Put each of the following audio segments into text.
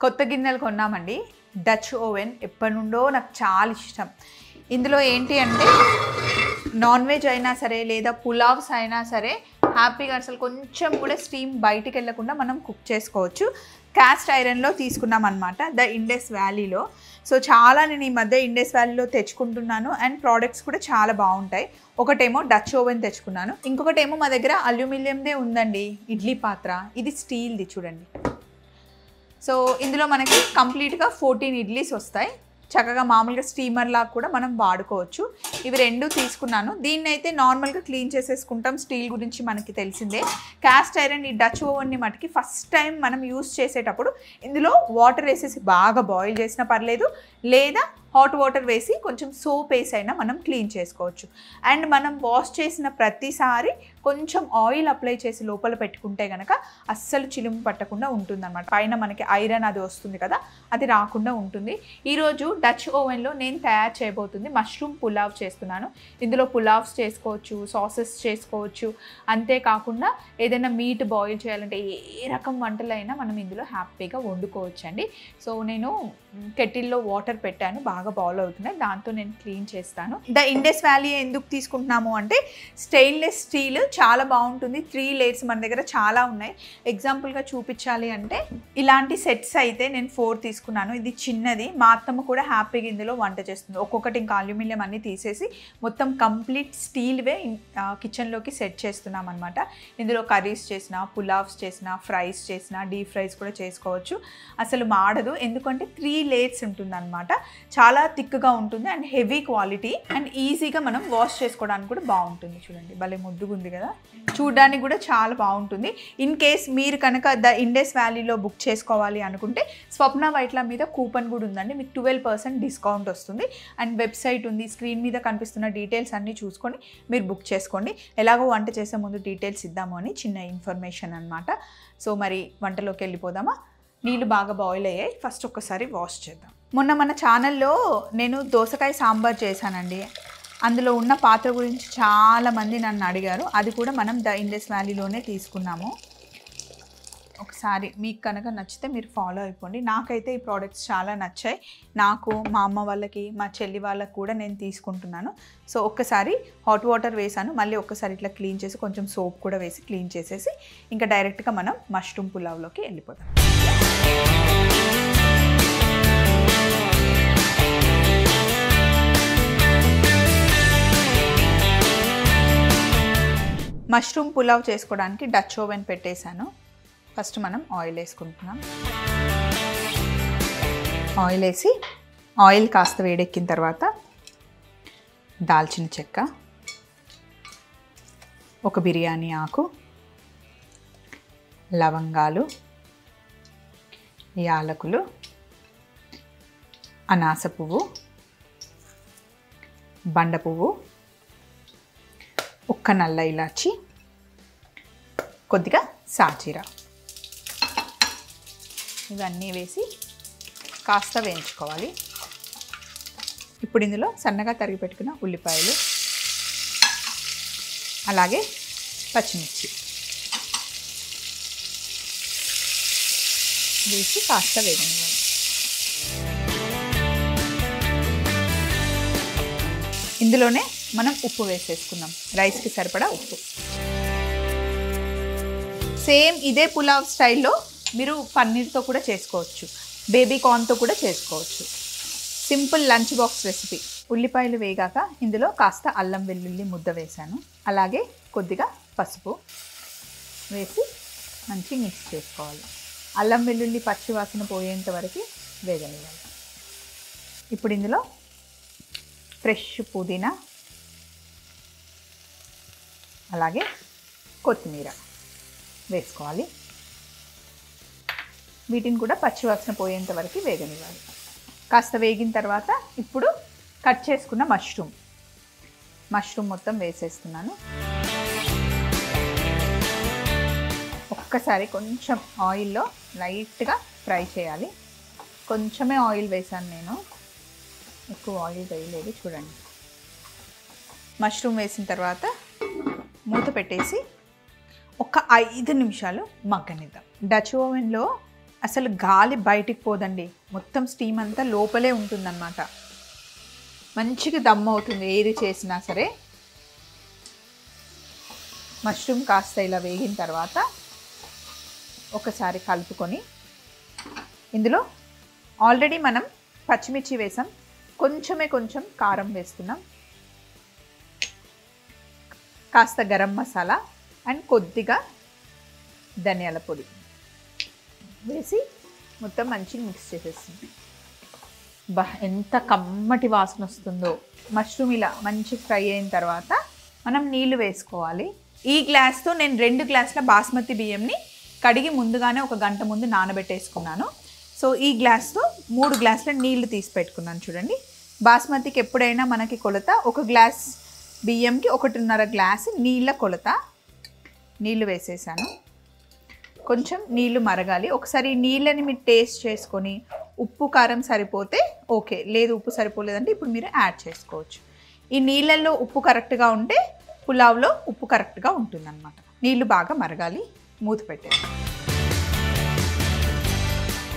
కొత్త గిన్నెలు కొన్నామండి. Dutch oven ఎప్పటి నుండో నాకు చాలా ఇష్టం. ఇందులో ఏంటి అంటే నాన్ వెజ్ అయినా సరే లేదా పులావ్స్ అయినా సరే హ్యాపీగా అసలు కొంచెం కూడా స్టీమ్ బయటికి వెళ్ళకుండా మనం కుక్ చేసుకోవచ్చు. క్యాస్ట్ ఐరన్లో తీసుకున్నాం అనమాట, ద ఇండస్ వ్యాలీలో. సో చాలా నేను ఈ మధ్య ఇండస్ వ్యాలీలో తెచ్చుకుంటున్నాను అండ్ ప్రోడక్ట్స్ కూడా చాలా బాగుంటాయి. ఒకటేమో డచ్ ఓవెన్ తెచ్చుకున్నాను, ఇంకొకటేమో మా దగ్గర అల్యూమినియందే ఉందండి ఇడ్లీ పాత్ర. ఇది స్టీల్ది చూడండి. సో ఇందులో మనకి కంప్లీట్గా 14 ఇడ్లీస్ వస్తాయి. చక్కగా మామూలుగా స్టీమర్ లాగా కూడా మనం వాడుకోవచ్చు. ఇవి రెండు తీసుకున్నాను. దీన్ని అయితే నార్మల్గా క్లీన్ చేసేసుకుంటాం, స్టీల్ గురించి మనకి తెలిసిందే. క్యాస్ట్ ఐరన్ ఈ డచ్ ఓవెన్ని మటుకి ఫస్ట్ టైం మనం యూస్ చేసేటప్పుడు ఇందులో వాటర్ వేసేసి బాగా బాయిల్ చేసినా పర్లేదు, లేదా హాట్ వాటర్ వేసి కొంచెం సోప్ వేసి అయినా మనం క్లీన్ చేసుకోవచ్చు. అండ్ మనం వాష్ చేసిన ప్రతిసారి కొంచెం ఆయిల్ అప్లై చేసి లోపల పెట్టుకుంటే కనుక అస్సలు చిలుము పట్టకుండా ఉంటుంది అనమాట. పైన మనకి ఐరన్ అది వస్తుంది కదా, అది రాకుండా ఉంటుంది. ఈరోజు డచ్ ఓవెన్లో నేను తయారు చేయబోతుంది మష్రూమ్ పులావ్ చేస్తున్నాను. ఇందులో పులావ్స్ చేసుకోవచ్చు, సాసెస్ చేసుకోవచ్చు, అంతేకాకుండా ఏదైనా మీట్ బాయిల్ చేయాలంటే ఏ రకం వంటలైనా మనం ఇందులో హ్యాపీగా వండుకోవచ్చు అండి. సో నేను కెటిల్లో వాటర్ పెట్టాను, బాగా బాయిల్ అవుతున్నాయి, దాంతో నేను క్లీన్ చేస్తాను. ద ఇండస్ వ్యాలీ ఎందుకు తీసుకుంటున్నాము అంటే స్టెయిన్లెస్ స్టీల్ చాలా బాగుంటుంది. 3 లేయర్స్ మన దగ్గర చాలా ఉన్నాయి. ఎగ్జాంపుల్గా చూపించాలి అంటే ఇలాంటి సెట్స్ అయితే నేను 4 తీసుకున్నాను. ఇది చిన్నది. మా అత్తమ్మ కూడా హ్యాపీగా ఇందులో వంట చేస్తుంది. ఒక్కొక్కటి ఇంకా అల్యూమినియం అన్నీ తీసేసి మొత్తం కంప్లీట్ స్టీల్వే కిచెన్లోకి సెట్ చేస్తున్నాం అనమాట. ఇందులో కర్రీస్ చేసిన, పులావ్స్ చేసిన, ఫ్రైస్ చేసిన, డీప్ ఫ్రైస్ కూడా చేసుకోవచ్చు. అసలు మాడదు, ఎందుకంటే 3 లేయర్స్ ఉంటుంది అనమాట. చాలా థిక్గా ఉంటుంది అండ్ హెవీ క్వాలిటీ అండ్ ఈజీగా మనం వాష్ చేసుకోవడానికి కూడా బాగుంటుంది. చూడండి భలే ముద్దుగా ఉంది కదా, చూడడానికి కూడా చాలా బాగుంటుంది. ఇన్ కేస్ మీరు కనుక ద ఇండస్ వ్యాలీలో బుక్ చేసుకోవాలి అనుకుంటే స్వప్న వైట్ల మీద కూపన్ కూడా ఉందండి, మీకు 12% డిస్కౌంట్ వస్తుంది. అండ్ వెబ్సైట్ ఉంది, స్క్రీన్ మీద కనిపిస్తున్న డీటెయిల్స్ అన్నీ చూసుకొని మీరు బుక్ చేసుకోండి. ఎలాగో వంట చేసే ముందు డీటెయిల్స్ ఇద్దాము అని చిన్న ఇన్ఫర్మేషన్ అనమాట. సో మరి వంటలోకి వెళ్ళిపోదామా? నీళ్ళు బాగా బాయిల్ అయ్యాయి, ఫస్ట్ ఒక్కసారి వాష్ చేద్దాం. మొన్న మన ఛానల్లో నేను దోసకాయ సాంబార్ చేశానండి. అందులో ఉన్న పాత్ర గురించి చాలామంది నన్ను అడిగారు. అది కూడా మనం ద ఇండస్ వ్యాలీలోనే తీసుకున్నాము. ఒకసారి మీకు కనుక నచ్చితే మీరు ఫాలో అయిపోండి. నాకైతే ఈ ప్రోడక్ట్స్ చాలా నచ్చాయి. నాకు, మా అమ్మ వాళ్ళకి, మా చెల్లి వాళ్ళకి కూడా నేను తీసుకుంటున్నాను. సో ఒక్కసారి హాట్ వాటర్ వేసాను, మళ్ళీ ఒక్కసారి ఇట్లా క్లీన్ చేసి కొంచెం సోప్ కూడా వేసి క్లీన్ చేసేసి ఇంకా డైరెక్ట్గా మనం మష్రూమ్ పులావ్లోకి వెళ్ళిపోతాం. మష్రూమ్ పులావ్ చేసుకోవడానికి డచ్ ఓవెన్ పెట్టేశాను. ఫస్ట్ మనం ఆయిల్ వేసుకుంటున్నాం. ఆయిల్ వేసి ఆయిల్ కాస్త వేడెక్కిన తర్వాత దాల్చిన చెక్క, ఒక బిర్యానీ ఆకు, లవంగాలు, యాలకులు, అనాస పువ్వు, బండ పువ్వు, ఒక్క నల్ల ఇలాచి, కొద్దిగా సాజీరా, ఇవన్నీ వేసి కాస్త వేయించుకోవాలి. ఇప్పుడు ఇందులో సన్నగా తరిగి పెట్టుకున్న ఉల్లిపాయలు, అలాగే పచ్చిమిర్చి వేసి కాస్త వేగనివ్వాలి. ఇందులోనే మనం ఉప్పు వేసేసుకుందాం, రైస్కి సరిపడా ఉప్పు. సేమ్ ఇదే పులావ్ స్టైల్లో మీరు పన్నీర్తో కూడా చేసుకోవచ్చు, బేబీ కార్న్తో కూడా చేసుకోవచ్చు. Simple lunch box recipe. ఉల్లిపాయలు వేగాక ఇందులో కాస్త అల్లం వెల్లుల్లి ముద్ద వేసాను, అలాగే కొద్దిగా పసుపు వేసి మంచి మిక్స్ చేసుకోవాలి. అల్లం వెల్లుల్లి పచ్చివాసన పోయేంత వరకు వేగనివ్వాలి. ఇప్పుడు ఇందులో ఫ్రెష్ పుదీనా, అలాగే కొత్తిమీర వేసుకోవాలి. వీటిని కూడా పచ్చివాసన పోయేంత వరకు వేగనివ్వాలి. కాస్త వేగిన తర్వాత ఇప్పుడు కట్ చేసుకున్న మష్రూమ్ మొత్తం వేసేస్తున్నాను. ఒక్కసారి కొంచెం ఆయిల్లో లైట్గా ఫ్రై చేయాలి. కొంచెమే ఆయిల్ వేసాను నేను, ఎక్కువ ఆయిల్ వేయలేదు. చూడండి, మష్రూమ్ వేసిన తర్వాత మూత పెట్టేసి ఒక 5 నిమిషాలు మగ్గనిద్దాం. డచ్ ఓవెన్లో అసలు గాలి బయటికి పోదండి, మొత్తం స్టీమ్ అంతా లోపలే ఉంటుందన్నమాట. మంచిగా దమ్ అవుతుంది ఏది చేసినా సరే. మష్రూమ్ కాస్త ఇలా వేగిన తర్వాత ఒకసారి కలుపుకొని ఇందులో ఆల్రెడీ మనం పచ్చిమిర్చి వేసాం, కొంచెం కారం వేస్తున్నాం, కాస్త గరం మసాలా అండ్ కొద్దిగా ధనియాల పొడి వేసి మొత్తం మంచిగా మిక్స్ చేసేస్తుంది. ఎంత కమ్మటి వాసన వస్తుందో. మష్రూమ్ ఇలా మంచి ఫ్రై అయిన తర్వాత మనం నీళ్లు వేసుకోవాలి. ఈ గ్లాస్తో నేను 2 గ్లాసుల బాస్మతి బియ్యంని కడిగి ముందుగానే 1 గంట ముందు నానబెట్టేసుకున్నాను. సో ఈ గ్లాస్తో 3 గ్లాసుల నీళ్లు తీసి పెట్టుకున్నాను. చూడండి, బాస్మతికి ఎప్పుడైనా మనకి కొలత 1 గ్లాస్ బియ్యంకి 1.5 గ్లాసు నీళ్ళ కొలత. నీళ్లు వేసేసాను. కొంచెం నీళ్లు మరగాలి. ఒకసారి ఈ నీళ్ళని మీరు టేస్ట్ చేసుకొని ఉప్పు కారం సరిపోతే ఓకే, లేదు ఉప్పు సరిపోలేదంటే ఇప్పుడు మీరు యాడ్ చేసుకోవచ్చు. ఈ నీళ్ళల్లో ఉప్పు కరెక్ట్గా ఉంటే పులావ్లో ఉప్పు కరెక్ట్గా ఉంటుందన్నమాట. నీళ్లు బాగా మరగాలి. మూత పెట్టేది.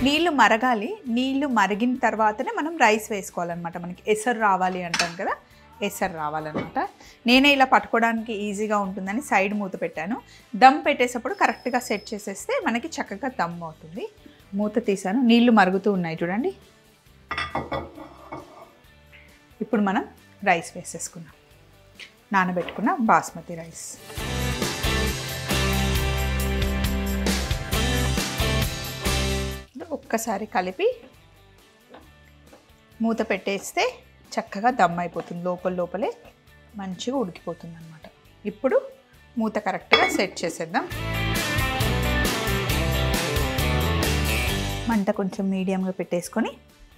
నీళ్లు మరగాలి. నీళ్లు మరిగిన తర్వాతనే మనం రైస్ వేసుకోవాలన్నమాట. మనకి ఎసరు రావాలి అంటాం కదా, ఎసరు రావాలన్నమాట. నేనే ఇలా పట్టుకోవడానికి ఈజీగా ఉంటుందని సైడ్ మూత పెట్టాను. దమ్ పెట్టేటప్పుడు కరెక్ట్గా సెట్ చేసేస్తే మనకి చక్కగా దమ్ అవుతుంది. మూత తీసాను. నీళ్లు మరుగుతూ ఉన్నాయి చూడండి. ఇప్పుడు మనం రైస్ వేసేసుకున్నాం, నానబెట్టుకున్న బాస్మతి రైస్. ఒక్కసారి కలిపి మూత పెట్టేస్తే చక్కగా దమ్ అయిపోతుంది. లోపలే మంచిగా ఉడికిపోతుంది అన్నమాట. ఇప్పుడు మూత కరెక్ట్గా సెట్ చేసేద్దాం. మంట కొంచెం మీడియంగా పెట్టేసుకొని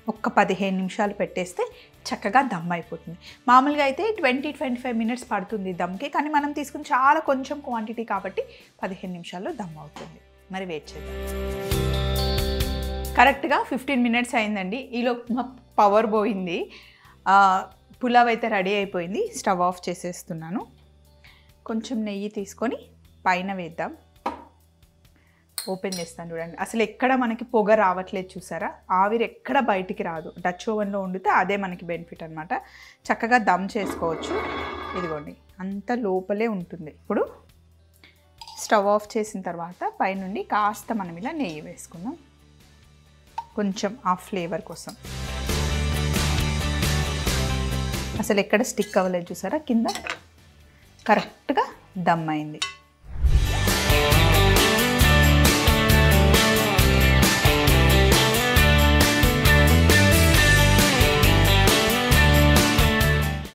15 నిమిషాలు పెట్టేస్తే చక్కగా దమ్ అయిపోతుంది. మామూలుగా అయితే 20-25 మినిట్స్ పడుతుంది దమ్కి, కానీ మనం తీసుకుని చాలా కొంచెం క్వాంటిటీ కాబట్టి 15 నిమిషాల్లో దమ్ అవుతుంది. మరి వెయిట్ చేద్దాం. కరెక్ట్గా 15 మినిట్స్ అయిందండి. ఈలో పవర్ పోయింది. పులావ్ అయితే రెడీ అయిపోయింది. స్టవ్ ఆఫ్ చేసేస్తున్నాను. కొంచెం నెయ్యి తీసుకొని పైన వేద్దాం. ఓపెన్ చేస్తాను చూడండి. అసలు ఎక్కడ మనకి పొగ రావట్లేదు చూసారా, ఆవిరి ఎక్కడ బయటికి రాదు. డచ్ ఓవెన్లో వండితే అదే మనకి బెనిఫిట్ అనమాట. చక్కగా దమ్ చేసుకోవచ్చు. ఇదిగోండి, అంత లోపలే ఉంటుంది. ఇప్పుడు స్టవ్ ఆఫ్ చేసిన తర్వాత పైనుండి కాస్త మనం ఇలా నెయ్యి వేసుకుందాం, కొంచెం ఆ ఫ్లేవర్ కోసం. అసలు ఎక్కడ స్టిక్ అవ్వలేదు చూసారా, కింద కరెక్ట్గా దమ్ అయింది.